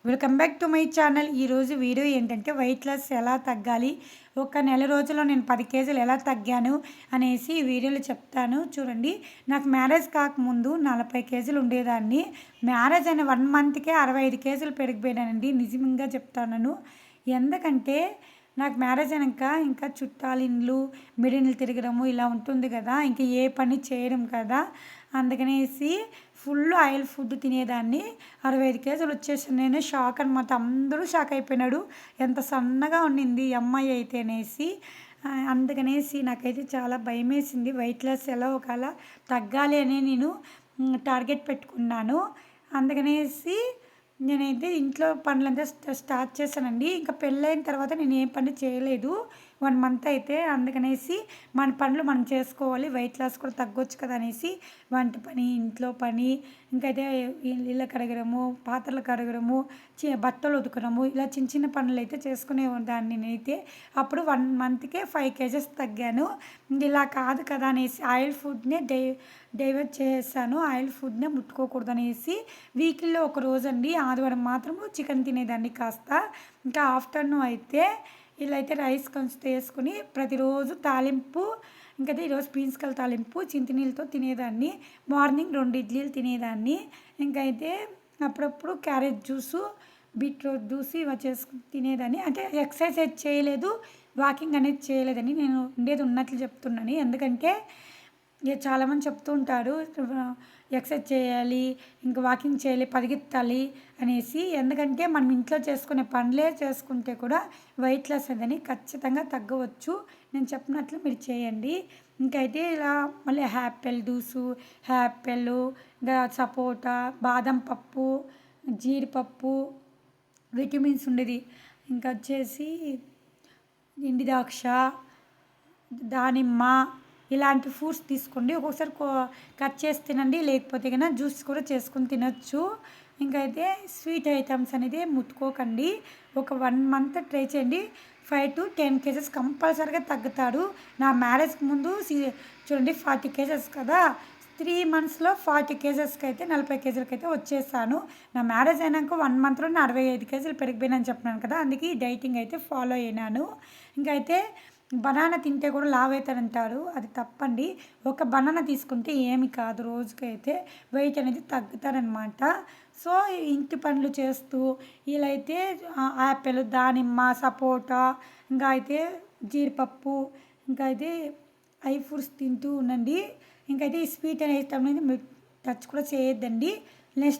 Welcome back to my channel. ఈరోజు video ఏంటంటే weight loss ఎలా తగ్గాలి, ఒక నెల రోజుల్లో నేను 10 కేజీలు ఎలా తగ్గాను అనేసి ఈ వీడియోలో చెప్తాను. చూడండి, నాకు మ్యారేజ్ కాకముందు 40 కేజీలు ఉండేదాన్ని. మ్యారేజ్ అయిన 1 మంత్కే 65 కేజీలు పెరిగిపోయానండి. నిజంగా చెప్తాను. ఎందుకంటే నాకు మ్యారేజ్ అయినాక ఇంకా చుట్టాలు ఇండ్లు మిడిన్లు తిరగడము ఇలా ఉంటుంది కదా, ఇంకా ఏ పని చేయడం కదా, అందుకనేసి ఫుల్ ఆయిల్ ఫుడ్ తినేదాన్ని. 65 కేజీలు వచ్చేసాను. నేను షాక్ అనమాట. అందరూ షాక్ అయిపోయినాడు, ఎంత సన్నగా ఉండింది ఈ అమ్మాయి అయితే అనేసి. అందుకనేసి నాకైతే చాలా భయం వేసింది. వెయిట్ లాస్ ఎలా ఒకలా తగ్గాలి అని నేను టార్గెట్ పెట్టుకున్నాను. అందుకనేసి నేనైతే ఇంట్లో పనులంతా స్టార్ట్ చేశానండి. ఇంకా పెళ్ళైన తర్వాత నేను ఏం పని చేయలేదు 1 మంత్ అయితే. అందుకనేసి మన పనులు మనం చేసుకోవాలి, వెయిట్ లాస్ కూడా తగ్గొచ్చు కదా అనేసి వంట పని, ఇంట్లో పని, ఇంకైతే ఇల్లు కడగడము, పాత్రలు కడగడము, బట్టలు ఉతకడము, ఇలా చిన్న చిన్న పనులు అయితే చేసుకునేదాన్ని నేనైతే. అప్పుడు 1 మంత్కే 5 కేజెస్ తగ్గాను. ఇలా కాదు కదా అనేసి ఆయిల్ ఫుడ్నే డైవర్ట్ చేసేసాను. ఆయిల్ ఫుడ్నే ముట్టుకోకూడదు అనేసి వీక్లీలో ఒక రోజు అండి, ఆదివారం మాత్రము చికెన్ తినేదాన్ని కాస్త. ఇంకా ఆఫ్టర్నూన్ అయితే ఇలా అయితే రైస్ కొంచెం వేసుకుని ప్రతిరోజు తాలింపు, ఇంకైతే ఈరోజు బీన్స్కాయల తాలింపు చింతనీళ్ళతో తినేదాన్ని. మార్నింగ్ 2 ఇడ్లీలు తినేదాన్ని. ఇంకైతే అప్పుడప్పుడు క్యారెట్ జ్యూసు, బీట్రూట్ జ్యూస్ ఇవి చేసుకుని తినేదాన్ని. అంటే ఎక్సర్సైజ్ చేయలేదు, వాకింగ్ అనేది చేయలేదని నేను ఉండేది ఉన్నట్లు చెప్తున్నాను. ఎందుకంటే చాలామంది చెప్తూ ఉంటారు ఎక్సర్సైజ్ చేయాలి, ఇంకా వాకింగ్ చేయాలి, పరిగెత్తాలి అనేసి. ఎందుకంటే మనం ఇంట్లో చేసుకునే పనులే చేసుకుంటే కూడా వెయిట్ లాస్ అనేది ఖచ్చితంగా తగ్గవచ్చు. నేను చెప్పినట్లు మీరు చేయండి. ఇంకైతే ఇలా మళ్ళీ యాపిల్ జ్యూసు, యాపిల్, ఇంకా సపోటా, బాదం పప్పు, జీడిపప్పు, విటమిన్స్ ఉండేది. ఇంకా వచ్చేసి ఎండి ద్రాక్ష, దానిమ్మ, ఇలాంటి ఫ్రూట్స్ తీసుకోండి. ఒక్కొక్కసారి కట్ చేసి తినండి, లేకపోతే కన్నా జ్యూస్ కూడా చేసుకొని తినొచ్చు. ఇంకైతే స్వీట్ ఐటమ్స్ అనేది ముట్టుకోకండి. ఒక 1 మంత్ ట్రై చేయండి. 5 to 10 కేజెస్ కంపల్సరీగా తగ్గుతారు. నా మ్యారేజ్కి ముందు చూడండి 40 కేజెస్ కదా, 3 మంత్స్లో 40 కేజెస్కి అయితే 40 కేజీలకి అయితే వచ్చేసాను. నా మ్యారేజ్ అయినాక 1 మంత్లోనే 65 కేజీలు పెరిగిపోయినని చెప్పినాను కదా, అందుకే ఈ డైటింగ్ అయితే ఫాలో అయినాను. ఇంకైతే బనానా తింటే కూడా లావు అవుతారంటారు, అది తప్పండి. ఒక బనానా తీసుకుంటే ఏమి కాదు, రోజుకైతే వెయిట్ అనేది తగ్గుతారనమాట. సో ఇంటి పనులు చేస్తూ ఇలా అయితే యాపిల్, దానిమ్మ, సపోటా, ఇంకా అయితే జీడిపప్పు, ఇంకా అయితే ఐ ఫ్రూట్స్ తింటూ ఉండండి. ఇంకైతే ఈ స్వీట్ అనేది టచ్ కూడా చేయొద్దండి. నెక్స్ట్